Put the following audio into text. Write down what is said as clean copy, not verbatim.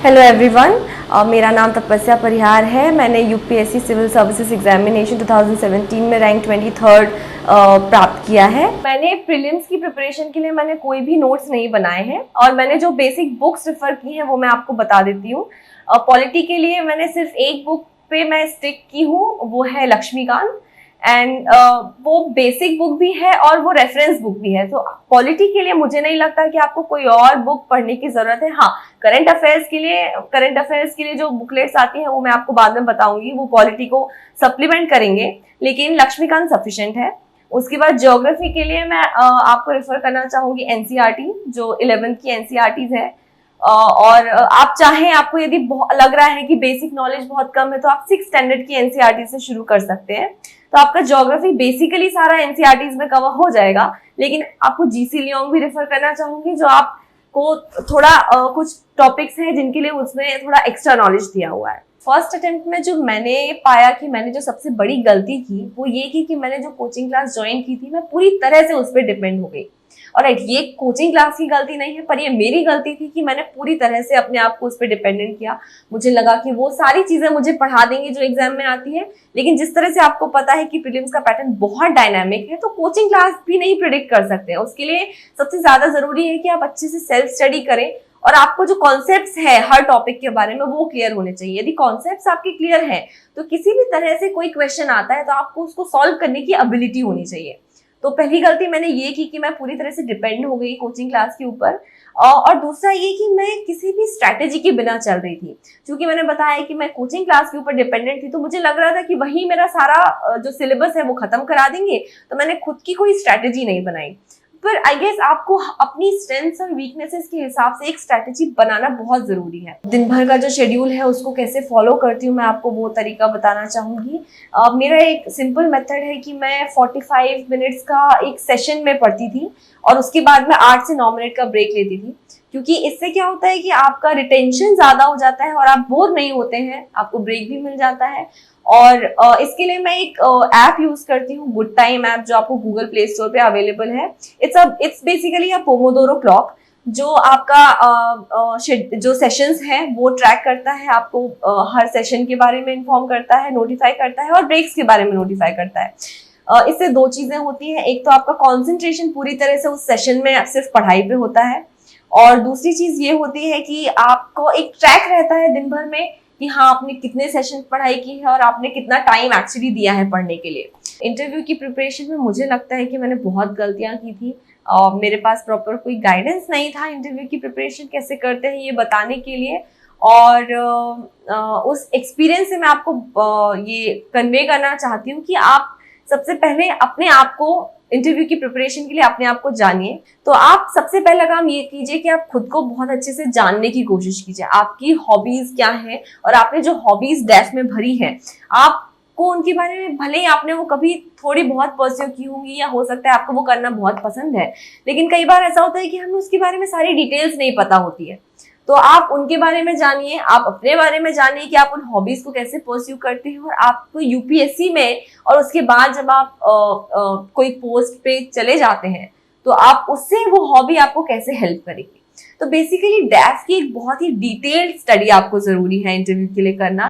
Hello everyone, मेरा नाम तपस्या परिहार है। मैंने यूपीएससी सिविल सर्विसेज एग्जामिनेशन 2017 में रैंक 23rd प्राप्त किया है। मैंने प्रीलिम्स की प्रिपरेशन के लिए मैंने कोई भी नोट्स नहीं बनाए हैं और मैंने जो बेसिक बुक्स रेफर की हैं वो मैं आपको बता देती हूँ। पॉलिटी के लिए मैंने सिर्फ एक बुक पे मैं स्टिक की हूँ, वो है लक्ष्मीकांत एंड वो बेसिक बुक भी है और वो रेफरेंस बुक भी है। तो पॉलिटी के लिए मुझे नहीं लगता कि आपको कोई और बुक पढ़ने की जरूरत है। हाँ, करंट अफेयर्स के लिए जो बुकलेट्स आती हैं वो मैं आपको बाद में बताऊंगी, वो पॉलिटी को सप्लीमेंट करेंगे, लेकिन लक्ष्मीकांत सफिशिएंट है। उसके बाद ज्योग्राफी के लिए मैं आपको रेफर करना चाहूंगी एनसीईआरटी, जो 11th की एनसीईआरटीज है। और आप चाहें, आपको यदि लग रहा है कि बेसिक नॉलेज बहुत कम है तो आप 6th स्टैंडर्ड की एनसीईआरटी से शुरू कर सकते हैं। तो आपका ज्योग्राफी बेसिकली सारा एनसीईआरटीज में कवर हो जाएगा, लेकिन आपको जीसी लियोंग भी रेफर करना चाहूंगी, जो आपको थोड़ा कुछ टॉपिक्स हैं जिनके लिए उसमें थोड़ा एक्स्ट्रा नॉलेज दिया हुआ है। फर्स्ट अटेम्प्ट में जो मैंने पाया कि मैंने जो सबसे बड़ी गलती की वो ये की कि मैंने जो कोचिंग क्लास ज्वाइन की थी मैं पूरी तरह से उस पर डिपेंड हो गई। और ये कोचिंग क्लास की गलती नहीं है, पर ये मेरी गलती थी कि मैंने पूरी तरह से अपने आप को उस पर डिपेंडेंट किया। मुझे लगा कि वो सारी चीजें मुझे पढ़ा देंगी जो एग्जाम में आती है, लेकिन जिस तरह से आपको पता है कि प्रीलिम्स का पैटर्न बहुत डायनामिक है, तो कोचिंग क्लास भी नहीं प्रिडिक्ट कर सकते हैं। उसके लिए सबसे ज्यादा जरूरी है कि आप अच्छे से सेल्फ स्टडी करें और आपको जो कॉन्सेप्ट्स है हर टॉपिक के बारे में वो क्लियर होने चाहिए। यदि कॉन्सेप्ट्स आपके क्लियर हैं तो किसी भी तरह से कोई क्वेश्चन आता है तो आपको उसको सॉल्व करने की एबिलिटी होनी चाहिए। तो पहली गलती मैंने ये की कि मैं पूरी तरह से डिपेंड हो गई कोचिंग क्लास के ऊपर। और दूसरा ये कि मैं किसी भी स्ट्रैटेजी के बिना चल रही थी। क्योंकि मैंने बताया कि मैं कोचिंग क्लास के ऊपर डिपेंडेंट थी, तो मुझे लग रहा था कि वही मेरा सारा जो सिलेबस है वो खत्म करा देंगे, तो मैंने खुद की कोई स्ट्रैटेजी नहीं बनाई। पर आई गेस आपको अपनी स्ट्रेंथ्स और वीकनेसेस के हिसाब से एक स्ट्रैटेजी बनाना बहुत जरूरी है। दिन भर का जो शेड्यूल है उसको कैसे फॉलो करती हूँ मैं आपको वो तरीका बताना चाहूंगी। मेरा एक सिंपल मेथड है कि मैं 45 मिनट्स का एक सेशन में पढ़ती थी और उसके बाद मैं 8 से 9 मिनट का ब्रेक लेती थी, क्योंकि इससे क्या होता है कि आपका रिटेंशन ज्यादा हो जाता है और आप बोर नहीं होते हैं, आपको ब्रेक भी मिल जाता है। और इसके लिए मैं एक ऐप यूज करती हूँ, गुड टाइम ऐप, जो आपको गूगल प्ले स्टोर पे अवेलेबल है। It's basically a Pomodoro clock, जो आपका जो सेशंस हैं वो ट्रैक करता है, आपको हर सेशन के बारे में इन्फॉर्म करता है, नोटिफाई करता है, और ब्रेक्स के बारे में नोटिफाई करता है। इससे दो चीजें होती हैं, एक तो आपका कॉन्सेंट्रेशन पूरी तरह से उस सेशन में सिर्फ पढ़ाई पे होता है, और दूसरी चीज ये होती है कि आपको एक ट्रैक रहता है दिन भर में कि हाँ आपने कितने सेशन पढ़ाई की है और आपने कितना टाइम एक्चुअली दिया है पढ़ने के लिए। इंटरव्यू की प्रिपरेशन में मुझे लगता है कि मैंने बहुत गलतियां की थी। मेरे पास प्रॉपर कोई गाइडेंस नहीं था इंटरव्यू की प्रिपरेशन कैसे करते हैं ये बताने के लिए, और उस एक्सपीरियंस से मैं आपको ये कन्वे करना चाहती हूँ कि आप सबसे पहले अपने आप को इंटरव्यू की प्रिपरेशन के लिए अपने आप को जानिए। तो आप सबसे पहला काम ये कीजिए कि आप खुद को बहुत अच्छे से जानने की कोशिश कीजिए। आपकी हॉबीज क्या है और आपने जो हॉबीज डेफ में भरी है, आपको उनके बारे में भले ही आपने वो कभी थोड़ी बहुत परस्यू की होंगी या हो सकता है आपको वो करना बहुत पसंद है, लेकिन कई बार ऐसा होता है कि हमें उसके बारे में सारी डिटेल्स नहीं पता होती है। तो आप उनके बारे में जानिए, आप अपने बारे में जानिए कि आप उन हॉबीज को कैसे परस्यू करते हैं, और आपको यूपीएससी में और उसके बाद जब आप कोई पोस्ट पे चले जाते हैं तो आप उससे वो हॉबी आपको कैसे हेल्प करेगी। तो बेसिकली डेफ की एक बहुत ही डिटेल्ड स्टडी आपको जरूरी है इंटरव्यू के लिए करना।